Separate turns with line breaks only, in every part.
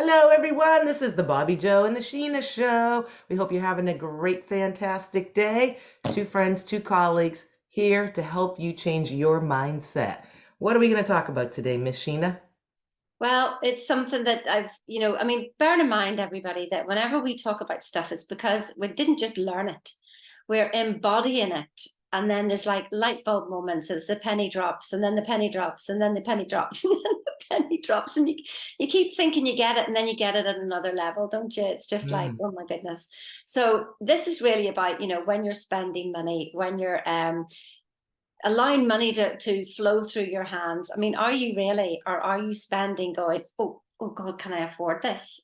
Hello, everyone. This is the Bobbi Jo and the Sheena Show. We hope you're having a great, fantastic day. Two friends, two colleagues here to help you change your mindset. What are we going to talk about today, Miss Sheena?
Well, it's something that bear in mind, everybody, that whenever we talk about stuff, it's because we didn't just learn it, we're embodying it. And then there's like light bulb moments as the penny drops, and then the penny drops, and then the penny drops, and then the penny drops. And you keep thinking you get it, and then you get it at another level, don't you? It's just like,
Mm,
oh my goodness. So this is really about, when you're spending money, when you're allowing money to flow through your hands. I mean, are you really, or are you spending going, oh God, can I afford this?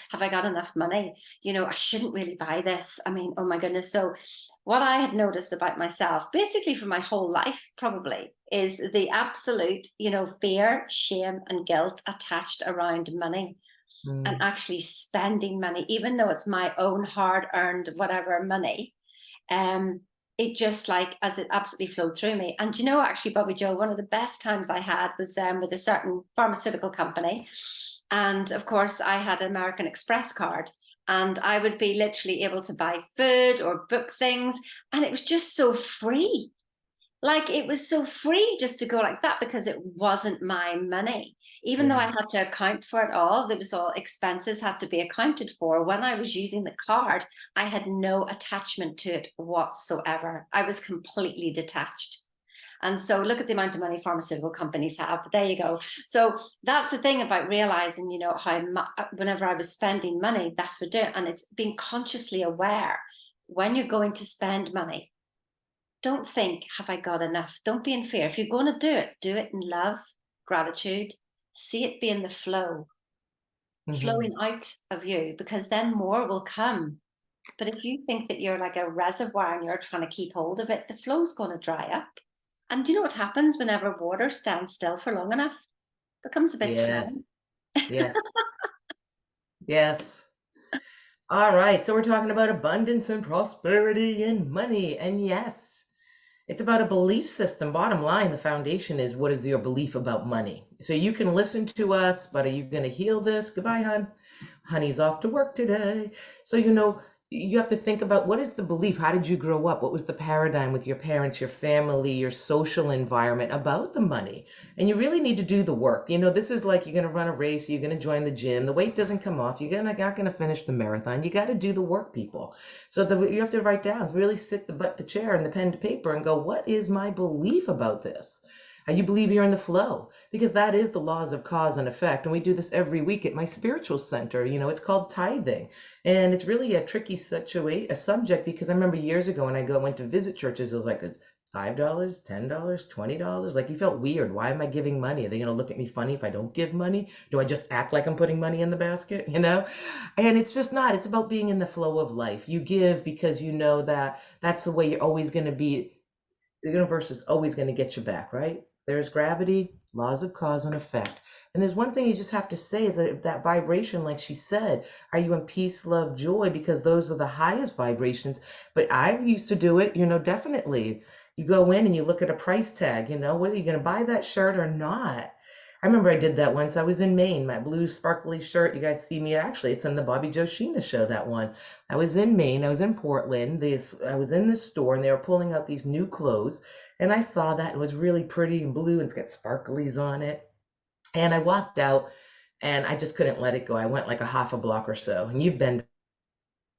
Have I got enough money? I shouldn't really buy this. I mean, oh my goodness. So what I had noticed about myself, basically for my whole life, probably, is the absolute, fear, shame, and guilt attached around money and
mm,
actually spending money, even though it's my own hard earned whatever money. um, it just like as it absolutely flowed through me. And actually, Bobbi Jo, one of the best times I had was with a certain pharmaceutical company. And of course, I had an American Express card. And I would be literally able to buy food or book things. And it was just so free. Like it was so free just to go like that because it wasn't my money. Even though I
yeah.
had to account for it all, there was all expenses had to be accounted for. When I was using the card, I had no attachment to it whatsoever. I was completely detached. And so look at the amount of money pharmaceutical companies have. But there you go. So that's the thing about realizing, how whenever I was spending money, that's what doing. And it's being consciously aware when you're going to spend money. Don't think, have I got enough? Don't be in fear. If you're going to do it in love, gratitude, see it be in the flow,
Hmm.
flowing out of you, because then more will come. But if you think that you're like a reservoir and you're trying to keep hold of it, the flow's going to dry up. And do you know what happens whenever water stands still for long enough? It becomes a bit
Yes,
slimy.
yes, yes. All right. So we're talking about abundance and prosperity and money. And yes, it's about a belief system. Bottom line, the foundation is what is your belief about money? So you can listen to us, but are you going to heal this? Goodbye, hon. Honey's off to work today. So, you have to think about what is the belief? How did you grow up? What was the paradigm with your parents, your family, your social environment about the money? And you really need to do the work. This is like you're going to run a race, you're going to join the gym. The weight doesn't come off. Not going to finish the marathon. You got to do the work, people. So you have to write down, really sit the chair and the pen to paper and go, what is my belief about this? You believe you're in the flow because that is the laws of cause and effect. And we do this every week at my spiritual center. It's called tithing. And it's really a tricky a subject because I remember years ago when went to visit churches, it was like, is $5, $10, $20? Like you felt weird. Why am I giving money? Are they going to look at me funny if I don't give money? Do I just act like I'm putting money in the basket? And it's just not. It's about being in the flow of life. You give because you know that that's the way you're always going to be. The universe is always going to get you back, right? There's gravity, laws of cause and effect. And there's one thing you just have to say is that vibration, like she said, are you in peace, love, joy? Because those are the highest vibrations. But I used to do it, definitely. You go in and you look at a price tag, whether you're going to buy that shirt or not. I remember I did that once. I was in Maine, my blue sparkly shirt. You guys see me. Actually, it's in the Bobbi Jo Sheena show, that one. I was in Maine. I was in Portland. I was in this store and they were pulling out these new clothes. And I saw that it was really pretty and blue and it's got sparklies on it. And I walked out and I just couldn't let it go. I went like a half a block or so. And you've been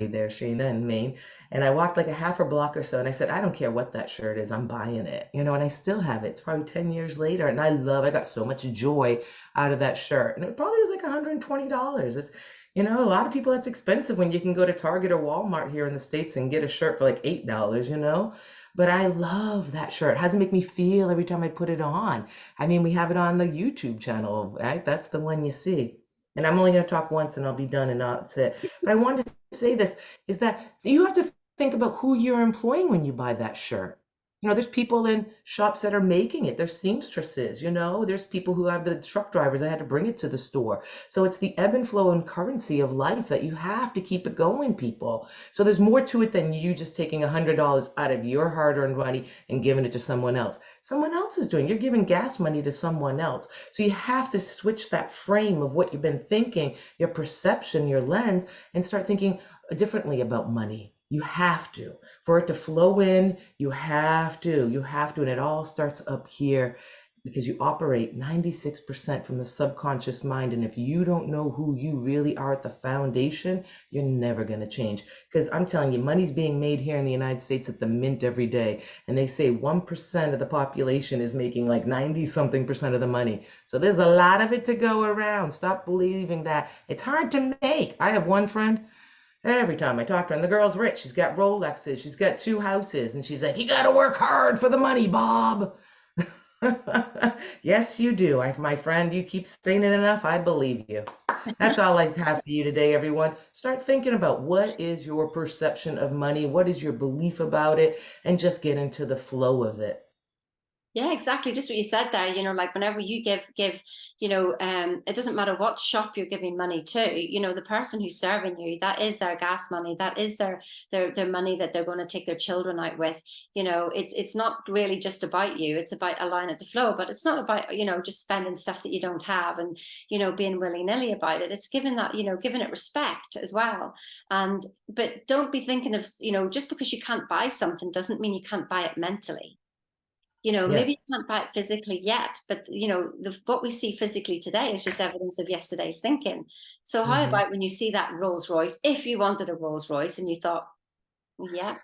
there, Sheena, in Maine. And I walked like a half a block or so and I said, I don't care what that shirt is, I'm buying it. And I still have it. It's probably 10 years later. And I got so much joy out of that shirt. And it probably was like $120. A lot of people, that's expensive when you can go to Target or Walmart here in the States and get a shirt for like $8. But I love that shirt. How does it make me feel every time I put it on? I mean, we have it on the YouTube channel, right? That's the one you see. And I'm only going to talk once and I'll be done and that's it. But I wanted to say this is that you have to think about who you're employing when you buy that shirt. There's people in shops that are making it. There's seamstresses, there's people who have the truck drivers that had to bring it to the store. So it's the ebb and flow and currency of life that you have to keep it going, people. So there's more to it than you just taking $100 out of your hard-earned money and giving it to someone else. Someone else is doing. You're giving gas money to someone else. So you have to switch that frame of what you've been thinking, your perception, your lens, and start thinking differently about money. You have to. For it to flow in, you have to. You have to. And it all starts up here because you operate 96% from the subconscious mind. And if you don't know who you really are at the foundation, you're never going to change. Because I'm telling you, money's being made here in the United States at the mint every day. And they say 1% of the population is making like 90 something percent of the money. So there's a lot of it to go around. Stop believing that. It's hard to make. I have one friend. Every time I talk to her, and the girl's rich. She's got Rolexes. She's got 2 houses. And she's like, you got to work hard for the money, Bob. Yes, you do. My friend, you keep saying it enough. I believe you. That's all I have for you today, everyone. Start thinking about what is your perception of money? What is your belief about it? And just get into the flow of it.
Yeah, exactly. Just what you said there, like whenever you give, it doesn't matter what shop you're giving money to, the person who's serving you, that is their gas money, that is their money that they're going to take their children out with. It's not really just about you, it's about allowing it to flow, but it's not about, just spending stuff that you don't have and, being willy-nilly about it. It's giving that, giving it respect as well. But don't be thinking of, just because you can't buy something doesn't mean you can't buy it mentally.
Yeah.
Maybe you can't buy it physically yet, but what we see physically today is just evidence of yesterday's thinking. So how
Hmm.
about when you see that Rolls Royce, if you wanted a Rolls Royce and you thought, yeah,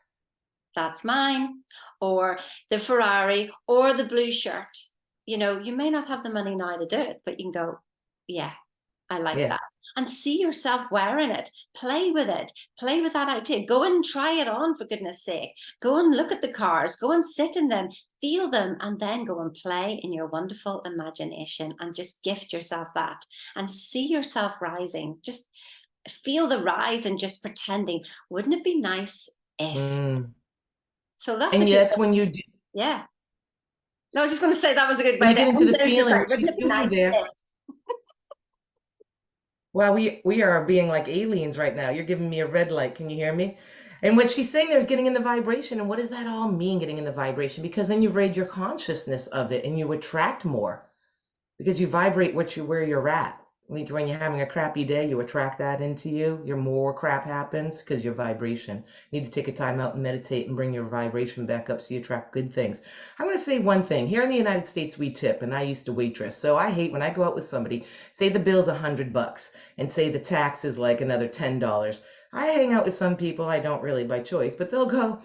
that's mine, or the Ferrari or the blue shirt, you may not have the money now to do it, but you can go, yeah, I like
Yeah.
that. And see yourself wearing it. Play with it. Play with that idea. Go and try it on, for goodness sake. Go and look at the cars. Go and sit in them, feel them, and then go and play in your wonderful imagination and just gift yourself that and see yourself rising. Just feel the rise and just pretending. Wouldn't it be nice if?
Mm.
So that's a
And
good
yet,
way. Yeah. No, I was just going to say that was a good
when
way
you
to
get into
end
the
there. Just
feeling,
like,
what
wouldn't
you
it be
do
nice
there.
if?
Well, we are being like aliens right now. You're giving me a red light. Can you hear me? And what she's saying there is getting in the vibration. And what does that all mean, getting in the vibration? Because then you've raised your consciousness of it and you attract more because you vibrate where you're at. Like when you're having a crappy day, you attract that into you. Your more crap happens because your vibration. You need to take a time out and meditate and bring your vibration back up so you attract good things. I'm going to say one thing. Here in the United States, we tip, and I used to waitress. So I hate when I go out with somebody, say the bill's $100, and say the tax is like another $10. I hang out with some people, I don't really by choice, but they'll go,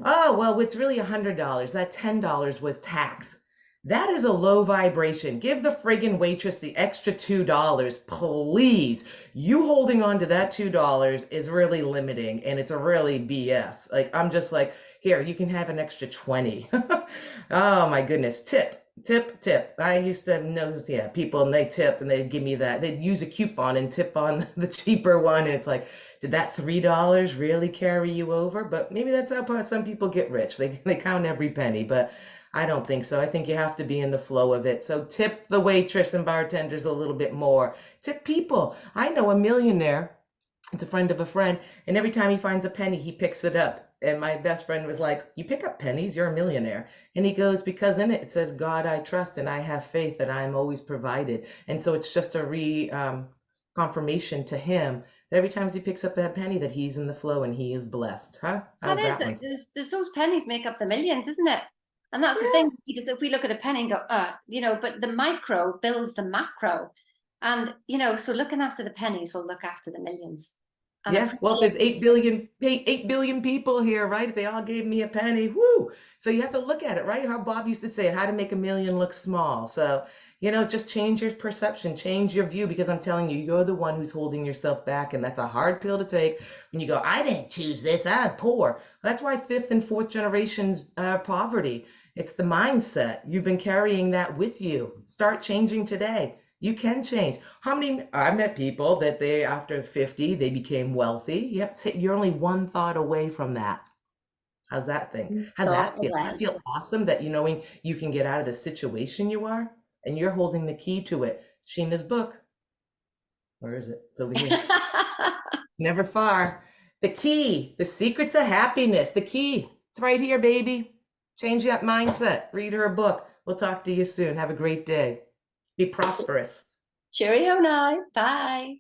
oh, well, it's really $100. That $10 was tax. That is a low vibration. Give the friggin' waitress the extra $2, please. You holding on to that $2 is really limiting and it's a really BS. Like, I'm just like, here, you can have an extra 20. Oh my goodness. Tip, tip, tip. I used to know, yeah, people and they tip and they'd give me that. They'd use a coupon and tip on the cheaper one. And it's like, did that $3 really carry you over? But maybe that's how some people get rich. They count every penny. But I don't think so. I think you have to be in the flow of it. So tip the waitress and bartenders a little bit more. Tip people. I know a millionaire. It's a friend of a friend, and every time he finds a penny, he picks it up. And my best friend was like, "You pick up pennies? You're a millionaire." And he goes, "Because in it says God I trust, and I have faith that I am always provided." And so it's just a confirmation to him that every time he picks up that penny, that he's in the flow and he is blessed. Huh?
That
How's
is
that
it.
one?
There's those pennies make up the millions, isn't it? And that's the
Yeah.
thing. If we look at a penny and go, but the micro builds the macro. And, so looking after the pennies will look after the millions. And
Yeah, well, if
appreciate,
there's 8 billion people here, right? If they all gave me a penny, whoo! So you have to look at it, right? How Bob used to say it, how to make a million look small. So, just change your perception, change your view, because I'm telling you, you're the one who's holding yourself back, and that's a hard pill to take when you go, I didn't choose this, I'm poor. That's why fifth and fourth generations poverty. It's the mindset. You've been carrying that with you. Start changing today. You can change. How many? I met people that after 50, they became wealthy. Yep, you're only one thought away from that. How's that thing? How's
Thought
that feel? That
away.
feel awesome that you knowing you can get out of the situation you are and you're holding the key to it. Sheena's book. Where is it? It's over here. Never far. The key, the secret to happiness, the key. It's right here, baby. Change that mindset. Read her book. We'll talk to you soon. Have a great day. Be prosperous.
Cheerio now. Bye.